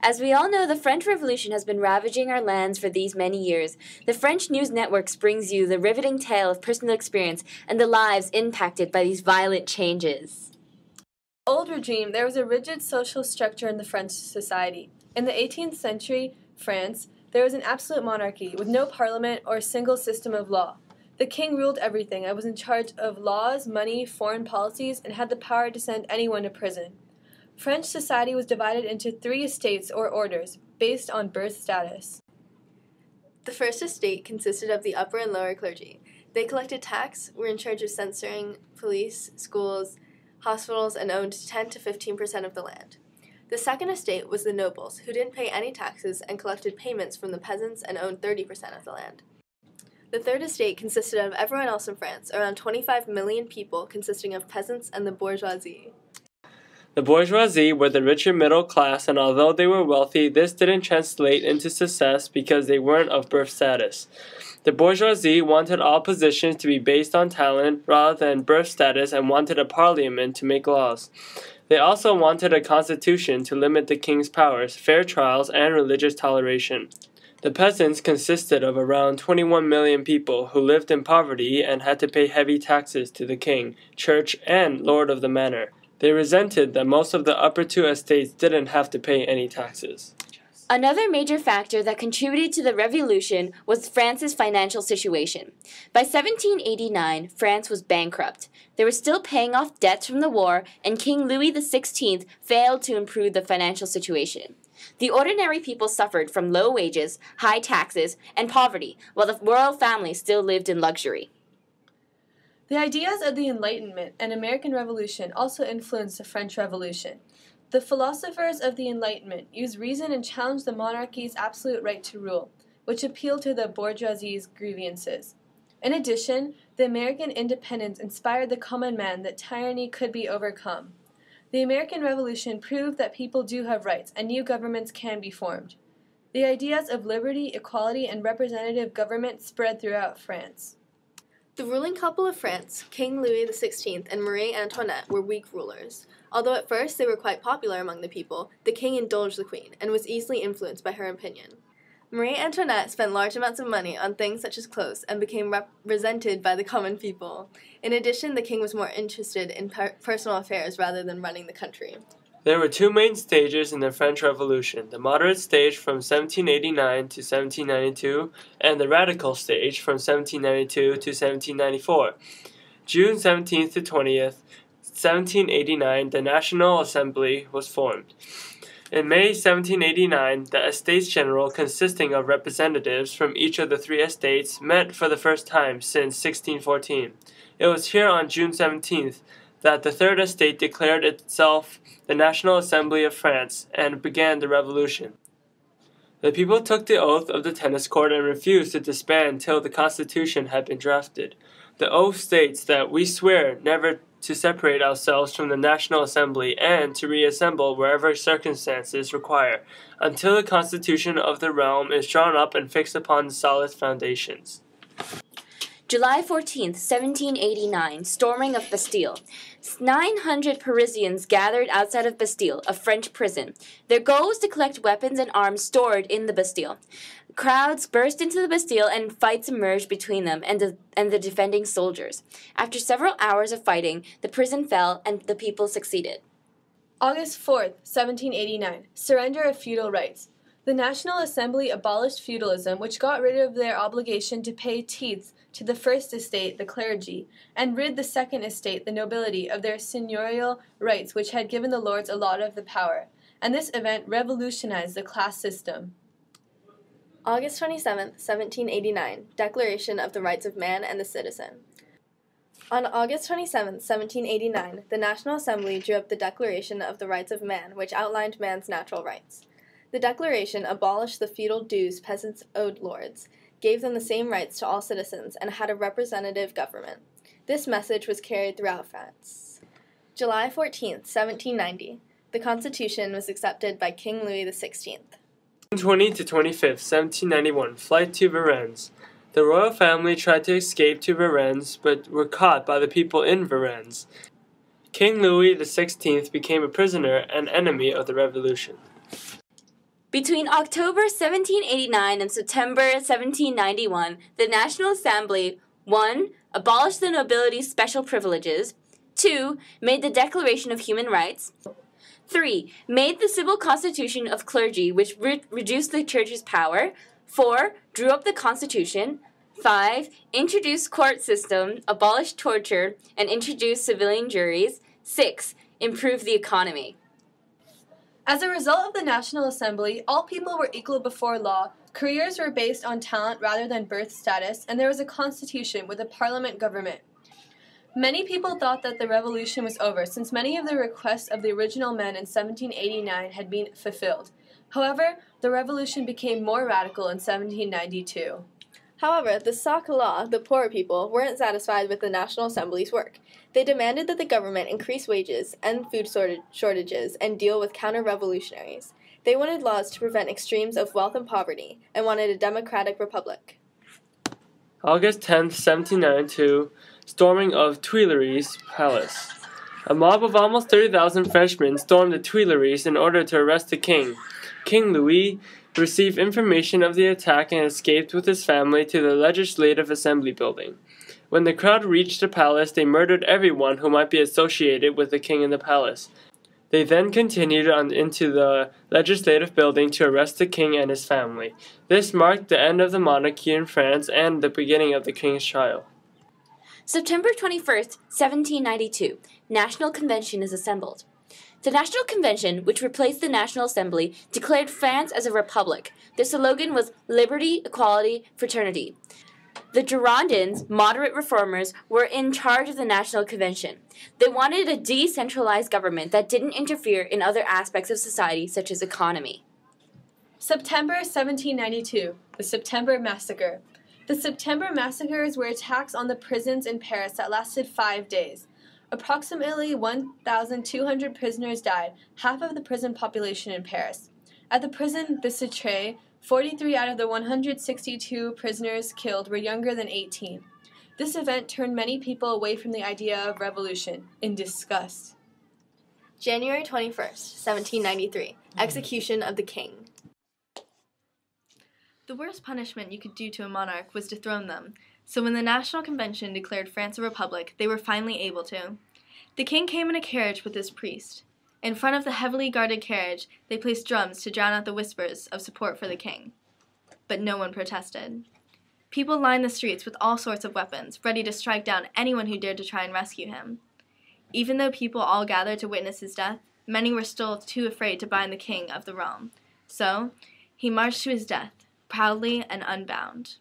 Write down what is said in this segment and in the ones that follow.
As we all know, the French Revolution has been ravaging our lands for these many years. The French News Networks brings you the riveting tale of personal experience and the lives impacted by these violent changes. Old regime, there was a rigid social structure in the French society. In the 18th century France, there was an absolute monarchy with no parliament or a single system of law. The king ruled everything and was in charge of laws, money, foreign policies, and had the power to send anyone to prison. French society was divided into 3 estates or orders, based on birth status. The first estate consisted of the upper and lower clergy. They collected tax, were in charge of censoring police, schools, hospitals, and owned 10 to 15% of the land. The second estate was the nobles, who didn't pay any taxes and collected payments from the peasants and owned 30% of the land. The third estate consisted of everyone else in France, around 25 million people consisting of peasants and the bourgeoisie. The bourgeoisie were the richer middle class, and although they were wealthy, this didn't translate into success because they weren't of birth status. The bourgeoisie wanted all positions to be based on talent rather than birth status and wanted a parliament to make laws. They also wanted a constitution to limit the king's powers, fair trials, and religious toleration. The peasants consisted of around 21 million people who lived in poverty and had to pay heavy taxes to the king, church, and lord of the manor. They resented that most of the upper 2 estates didn't have to pay any taxes. Another major factor that contributed to the revolution was France's financial situation. By 1789, France was bankrupt. They were still paying off debts from the war, and King Louis XVI failed to improve the financial situation. The ordinary people suffered from low wages, high taxes, and poverty, while the royal family still lived in luxury. The ideas of the Enlightenment and American Revolution also influenced the French Revolution. The philosophers of the Enlightenment used reason and challenged the monarchy's absolute right to rule, which appealed to the bourgeoisie's grievances. In addition, the American independence inspired the common man that tyranny could be overcome. The American Revolution proved that people do have rights and new governments can be formed. The ideas of liberty, equality, and representative government spread throughout France. The ruling couple of France, King Louis XVI and Marie Antoinette, were weak rulers. Although at first they were quite popular among the people, the king indulged the queen and was easily influenced by her opinion. Marie Antoinette spent large amounts of money on things such as clothes and became resented by the common people. In addition, the king was more interested in personal affairs rather than running the country. There were 2 main stages in the French Revolution, the moderate stage from 1789 to 1792, and the radical stage from 1792 to 1794. June 17th to 20th, 1789, the National Assembly was formed. In May 1789, the Estates General, consisting of representatives from each of the 3 estates, met for the first time since 1614. It was here on June 17th that the Third Estate declared itself the National Assembly of France and began the revolution. The people took the oath of the tennis court and refused to disband till the Constitution had been drafted. The oath states that we swear never to separate ourselves from the National Assembly and to reassemble wherever circumstances require, until the Constitution of the realm is drawn up and fixed upon solid foundations. July 14th, 1789, storming of Bastille. 900 Parisians gathered outside of Bastille, a French prison. Their goal was to collect weapons and arms stored in the Bastille. Crowds burst into the Bastille and fights emerged between them and the defending soldiers. After several hours of fighting, the prison fell and the people succeeded. August 4th, 1789, surrender of feudal rights. The National Assembly abolished feudalism, which got rid of their obligation to pay tithes to the First Estate, the clergy, and rid the Second Estate, the nobility, of their seigneurial rights, which had given the lords a lot of the power. And this event revolutionized the class system. August 27, 1789, Declaration of the Rights of Man and the Citizen. On August 27, 1789, the National Assembly drew up the Declaration of the Rights of Man, which outlined man's natural rights. The Declaration abolished the feudal dues peasants owed lords, gave them the same rights to all citizens, and had a representative government. This message was carried throughout France. July 14, 1790, the Constitution was accepted by King Louis XVI. June 20 to 25th, 1791, flight to Varennes. The royal family tried to escape to Varennes, but were caught by the people in Varennes. King Louis XVI became a prisoner and enemy of the revolution. Between October 1789 and September 1791, the National Assembly 1. Abolished the nobility's special privileges. 2. Made the Declaration of Human Rights. 3. Made the civil constitution of clergy, which reduced the church's power. 4. Drew up the Constitution. 5. Introduced court system, abolished torture, and introduced civilian juries. 6. Improved the economy. As a result of the National Assembly, all people were equal before law, careers were based on talent rather than birth status, and there was a constitution with a parliament government. Many people thought that the revolution was over, since many of the requests of the original men in 1789 had been fulfilled. However, the revolution became more radical in 1792. However, the sans-culottes, the poor people, weren't satisfied with the National Assembly's work. They demanded that the government increase wages, end food shortages, and deal with counter-revolutionaries. They wanted laws to prevent extremes of wealth and poverty, and wanted a democratic republic. August 10, 1792, storming of Tuileries Palace. A mob of almost 30,000 Frenchmen stormed the Tuileries in order to arrest the king. King Louis received information of the attack and escaped with his family to the Legislative Assembly building. When the crowd reached the palace, they murdered everyone who might be associated with the king in the palace. They then continued on into the legislative building to arrest the king and his family. This marked the end of the monarchy in France and the beginning of the king's trial. September 21st, 1792, National Convention is assembled. The National Convention, which replaced the National Assembly, declared France as a republic. Their slogan was Liberty, Equality, Fraternity. The Girondins, moderate reformers, were in charge of the National Convention. They wanted a decentralized government that didn't interfere in other aspects of society, such as economy. September 1792, the September Massacre. The September Massacres were attacks on the prisons in Paris that lasted 5 days. Approximately 1,200 prisoners died, half of the prison population in Paris. At the prison Bicêtre, 43 out of the 162 prisoners killed were younger than 18. This event turned many people away from the idea of revolution, in disgust. January 21st, 1793, execution of the king. The worst punishment you could do to a monarch was dethrone them, so when the National Convention declared France a republic, they were finally able to. The king came in a carriage with his priest. In front of the heavily guarded carriage, they placed drums to drown out the whispers of support for the king. But no one protested. People lined the streets with all sorts of weapons, ready to strike down anyone who dared to try and rescue him. Even though people all gathered to witness his death, many were still too afraid to bind the king of the realm. So, he marched to his death, proudly and unbound.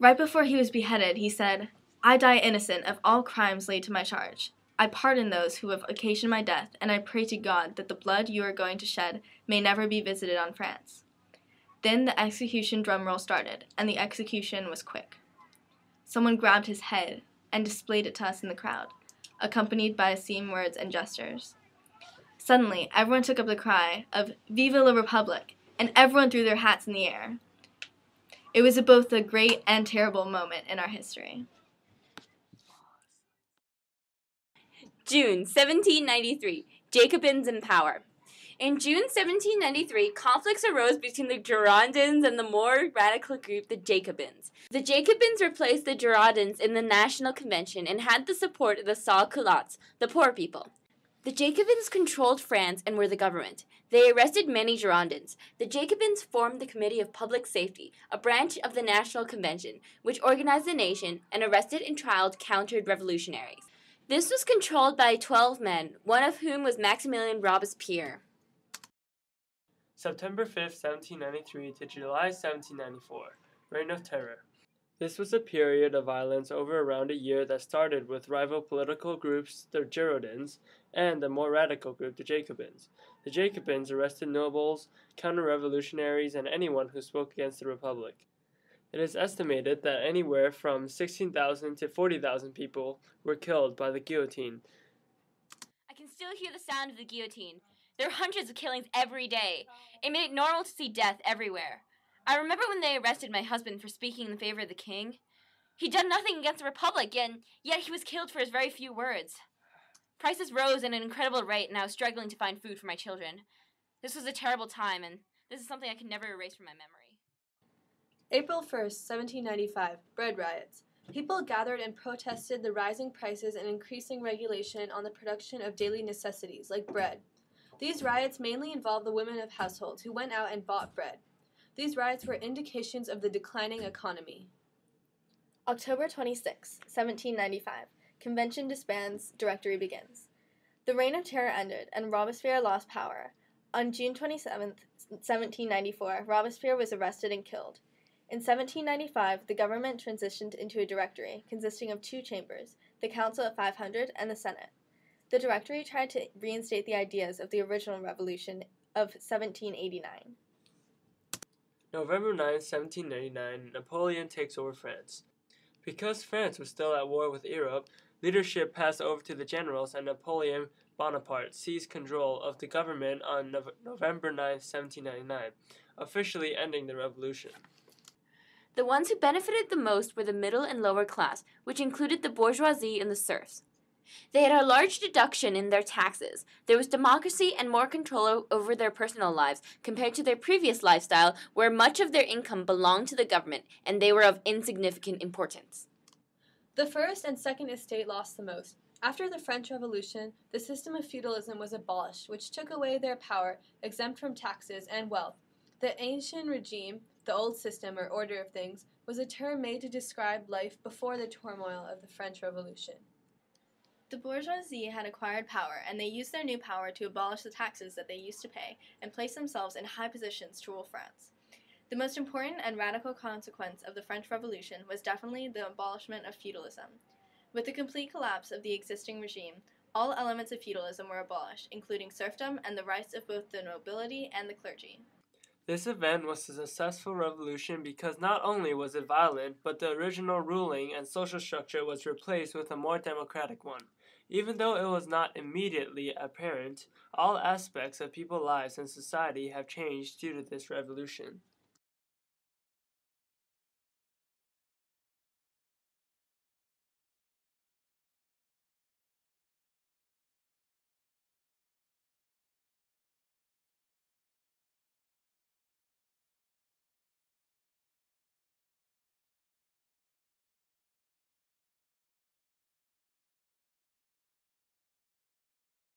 Right before he was beheaded, he said, "I die innocent of all crimes laid to my charge. I pardon those who have occasioned my death, and I pray to God that the blood you are going to shed may never be visited on France." Then the execution drum roll started, and the execution was quick. Someone grabbed his head and displayed it to us in the crowd, accompanied by obscene words and gestures. Suddenly, everyone took up the cry of "Vive la Republique!" and everyone threw their hats in the air. It was both a great and terrible moment in our history. June 1793, Jacobins in power. In June 1793, conflicts arose between the Girondins and the more radical group, the Jacobins. The Jacobins replaced the Girondins in the National Convention and had the support of the sans-culottes, the poor people. The Jacobins controlled France and were the government. They arrested many Girondins. The Jacobins formed the Committee of Public Safety, a branch of the National Convention, which organized the nation and arrested and trialed counter-revolutionaries. This was controlled by 12 men, one of whom was Maximilien Robespierre. September 5, 1793 to July 1794, Reign of Terror. This was a period of violence over around a year that started with rival political groups, the Girondins, and the more radical group, the Jacobins. The Jacobins arrested nobles, counter-revolutionaries, and anyone who spoke against the Republic. It is estimated that anywhere from 16,000 to 40,000 people were killed by the guillotine. I can still hear the sound of the guillotine. There are hundreds of killings every day. It made it normal to see death everywhere. I remember when they arrested my husband for speaking in favor of the king. He'd done nothing against the Republic, and yet he was killed for his very few words. Prices rose at an incredible rate, and I was struggling to find food for my children. This was a terrible time, and This is something I can never erase from my memory. April 1st, 1795, bread riots. People gathered and protested the rising prices and increasing regulation on the production of daily necessities, like bread. These riots mainly involved the women of households who went out and bought bread. These riots were indications of the declining economy. October 26, 1795. Convention disbands, Directory begins. The Reign of Terror ended, and Robespierre lost power. On June 27, 1794, Robespierre was arrested and killed. In 1795, the government transitioned into a directory consisting of two chambers, the Council of 500 and the Senate. The directory tried to reinstate the ideas of the original revolution of 1789. November 9, 1799, Napoleon takes over France. Because France was still at war with Europe, leadership passed over to the generals, and Napoleon Bonaparte seized control of the government on November 9, 1799, officially ending the revolution. The ones who benefited the most were the middle and lower class, which included the bourgeoisie and the serfs. They had a large deduction in their taxes. There was democracy and more control over their personal lives compared to their previous lifestyle, where much of their income belonged to the government, and they were of insignificant importance. The First and Second Estate lost the most. After the French Revolution, the system of feudalism was abolished, which took away their power, exempt from taxes and wealth. The ancient regime, the old system or order of things, was a term made to describe life before the turmoil of the French Revolution. The bourgeoisie had acquired power, and they used their new power to abolish the taxes that they used to pay and place themselves in high positions to rule France. The most important and radical consequence of the French Revolution was definitely the abolishment of feudalism. With the complete collapse of the existing regime, all elements of feudalism were abolished, including serfdom and the rights of both the nobility and the clergy. This event was a successful revolution because not only was it violent, but the original ruling and social structure was replaced with a more democratic one. Even though it was not immediately apparent, all aspects of people's lives and society have changed due to this revolution.